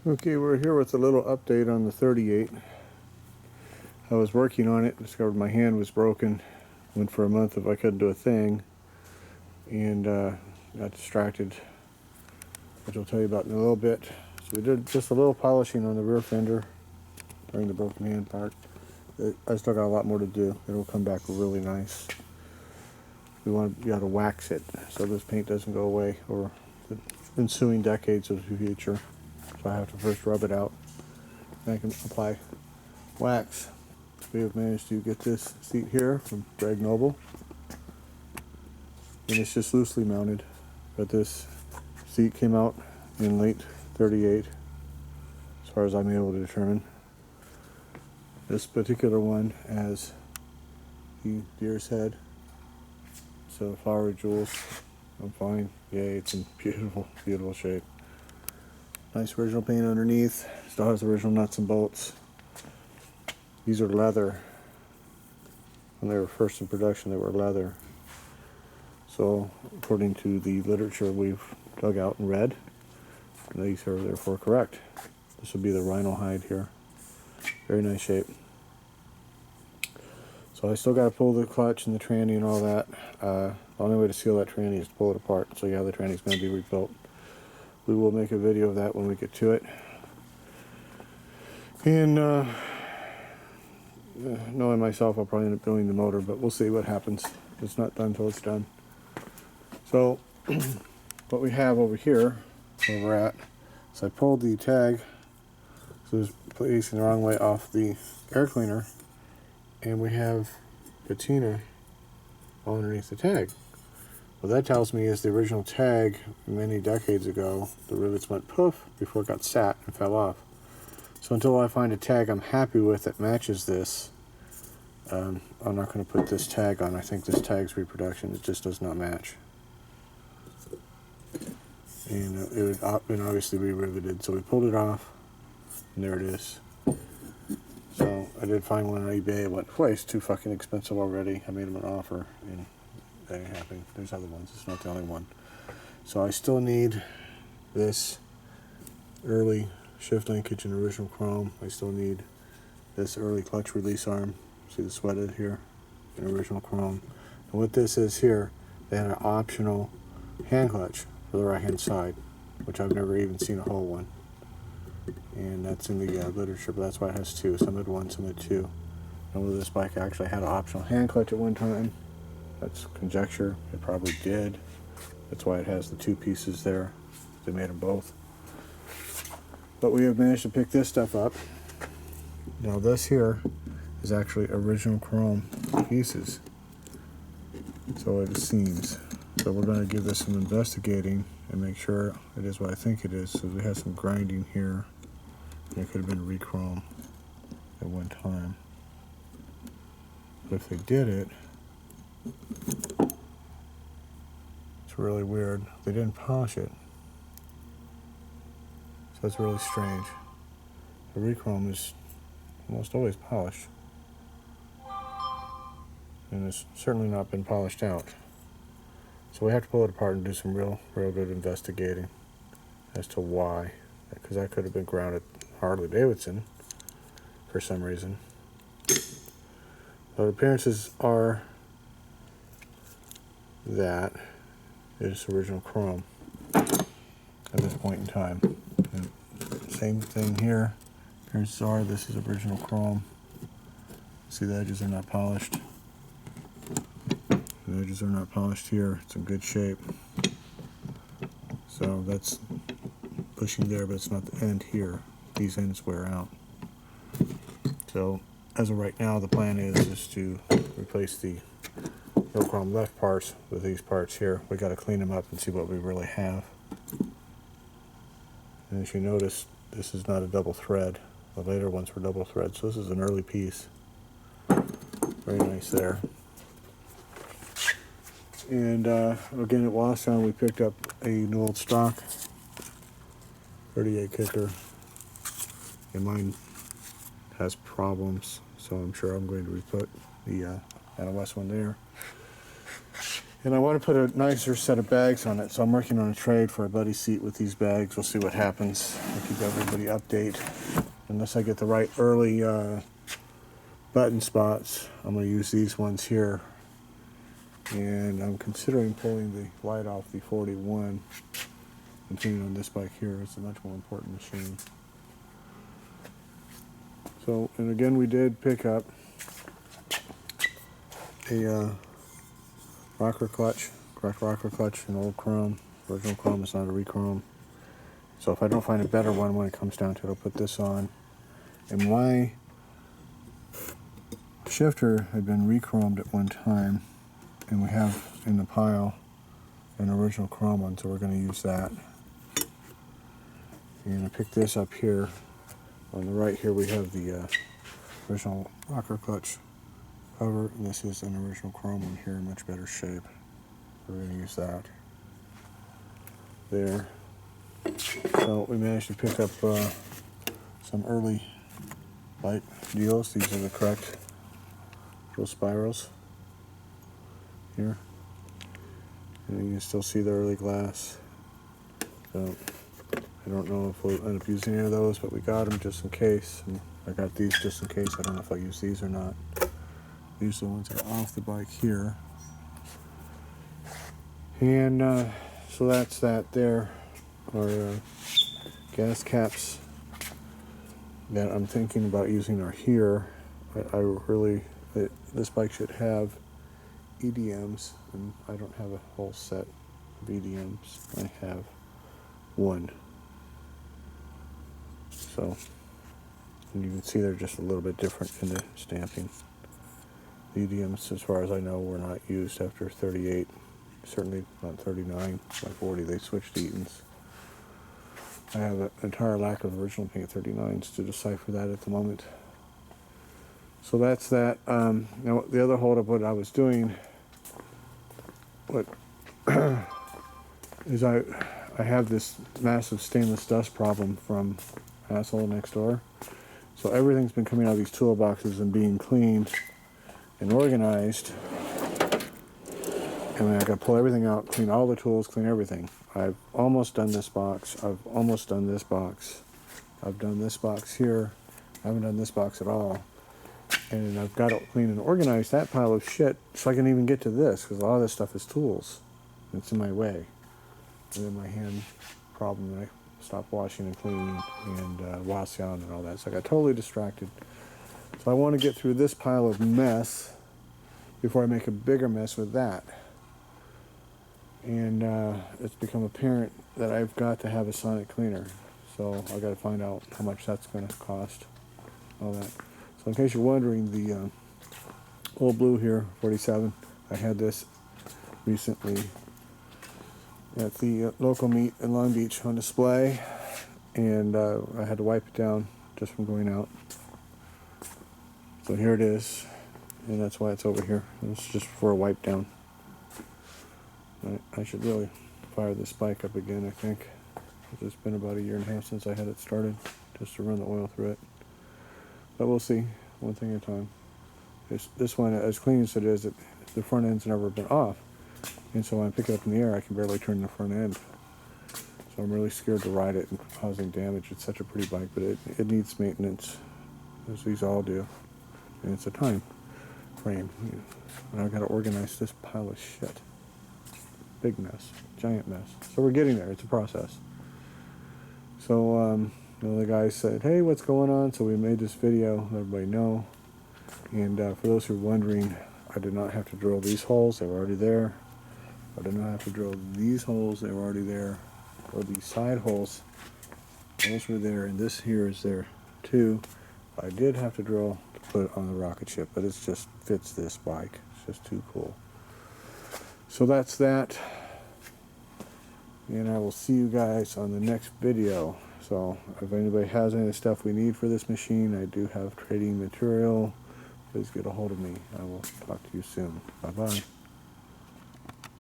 Okay, we're here with a little update on the 38. I was working on it, discovered my hand was broken, went for a month if I couldn't do a thing, and got distracted, which I'll tell you about in a little bit. So we did just a little polishing on the rear fender during the broken hand part. I still got a lot more to do. It'll come back really nice. You got to wax it so this paint doesn't go away over the ensuing decades of the future. So I have to first rub it out, and I can apply wax. We have managed to get this seat here from Greg Noble, and it's just loosely mounted, but this seat came out in late 38 as far as I'm able to determine. This particular one has the deer's head, so flowery jewels. I'm fine. Yay, it's in beautiful, beautiful shape. Nice original paint underneath. Still has original nuts and bolts. These are leather. When they were first in production, they were leather. So, according to the literature we've dug out and read, these are therefore correct. This would be the rhino hide here. Very nice shape. So I still got to pull the clutch and the tranny and all that. The only way to seal that tranny is to pull it apart. So yeah, the tranny's going to be rebuilt. We will make a video of that when we get to it. And knowing myself, I'll probably end up doing the motor, but we'll see what happens. It's not done until it's done. So what we have over here, where we're at, is I pulled the tag, so it's facing the wrong way off the air cleaner, and we have patina all underneath the tag. What that tells me is the original tag many decades ago, the rivets went poof before it got sat and fell off. So until I find a tag I'm happy with that matches this, I'm not going to put this tag on. I think this tag's reproduction. It just does not match. And it would obviously be riveted. So we pulled it off, and there it is. So I did find one on eBay. I went, it's too fucking expensive already. I made him an offer, and that ain't happening. There's other ones. It's not the only one. So I still need this early shift linkage in original chrome. I still need this early clutch release arm. See the sweated here in original chrome. And what this is here, they had an optional hand clutch for the right hand side, which I've never even seen a whole one. And that's in the literature, but that's why it has two. Some had one, some had two. And whether this bike actually had an optional hand clutch at one time, that's conjecture. It probably did. That's why it has the two pieces there. They made them both. But we have managed to pick this stuff up. Now this here is actually original chrome pieces. So it seems. So we're going to give this some investigating and make sure it is what I think it is. So we have some grinding here. It could have been re-chrome at one time. But if they did it, it's really weird. They didn't polish it. So that's really strange. The re-chrome is almost always polished. And it's certainly not been polished out. So we have to pull it apart and do some real good investigating as to why. Because that could have been ground at Harley-Davidson for some reason. So the appearances are that it is original chrome at this point in time. And same thing here. Appearances are this is original chrome. See, the edges are not polished. The edges are not polished here. It's in good shape. So that's pushing there, but it's not the end here. These ends wear out. So as of right now, the plan is to replace the no chrome left parts with these parts here. We got to clean them up and see what we really have. And as you notice, this is not a double thread. The later ones were double thread, so this is an early piece. Very nice there. And again, at Wausau, we picked up a new old stock 38 kicker, and mine has problems, so I'm sure I'm going to re-put the West one there. And I want to put a nicer set of bags on it, so I'm working on a trade for a buddy seat with these bags. We'll see what happens. I'll keep everybody update. Unless I get the right early button spots, I'm going to use these ones here. And I'm considering pulling the light off the 41 and putting it on this bike here. It's a much more important machine. So, and again, we did pick up a rocker clutch, correct rocker clutch, an old chrome. Original chrome, it's not a re-chrome. So if I don't find a better one when it comes down to it, I'll put this on. And my shifter had been re-chromed at one time, and we have in the pile an original chrome one, so we're going to use that. And I picked this up here. On the right here we have the original rocker clutch cover, and this is an original chrome one here in much better shape. We're going to use that there. So we managed to pick up some early light deals. These are the correct little spirals here, and you can still see the early glass. So I don't know if we'll end up using any of those, but we got them just in case. And I got these just in case. I don't know if I'll use these or not. These are the ones that are off the bike here. And so that's that there. Our gas caps that I'm thinking about using are here. This bike should have EDMs, and I don't have a whole set of EDMs. I have one. So, and you can see they're just a little bit different in the stamping. The EDMs, as far as I know, were not used after 38, certainly not 39. By 40, they switched Eatons. I have an entire lack of original pink 39s to decipher that at the moment. So that's that. Now, the other holdup, what I was doing, is I have this massive stainless dust problem from asshole next door. So everything's been coming out of these toolboxes and being cleaned and organized. And then I got to pull everything out, clean all the tools, clean everything. I've almost done this box. I've almost done this box. I've done this box here. I haven't done this box at all. And I've got to clean and organize that pile of shit so I can even get to this, because a lot of this stuff is tools. It's in my way. And then my hand problem that I stopped washing and cleaning and wash down and all that. So I got totally distracted. So I want to get through this pile of mess before I make a bigger mess with that. And it's become apparent that I've got to have a sonic cleaner. So I've got to find out how much that's going to cost. All that. So in case you're wondering, the old blue here, 47, I had this recently at the local meet in Long Beach on display, and I had to wipe it down just from going out. So here it is, and that's why it's over here. It's just for a wipe down. I should really fire this bike up again, I think. It's been about 1.5 years since I had it started, just to run the oil through it. But we'll see, one thing at a time. This one, as clean as it is, the front end's never been off. And so when I pick it up in the air, I can barely turn the front end. So I'm really scared to ride it and causing damage. It's such a pretty bike, but it needs maintenance, as these all do. And it's a time frame. And I've got to organize this pile of shit. Big mess, giant mess. So we're getting there. It's a process. So the guy said, hey, what's going on? So we made this video, let everybody know. And for those who are wondering, I did not have to drill these holes. They were already there. I did not have to drill these holes. They were already there. Or these side holes. Those were there. And this here is there too. I did have to drill to put it on the rocket ship, but it just fits this bike. It's just too cool. So that's that. And I will see you guys on the next video. So if anybody has any of the stuff we need for this machine, I do have trading material. Please get a hold of me. I will talk to you soon. Bye-bye.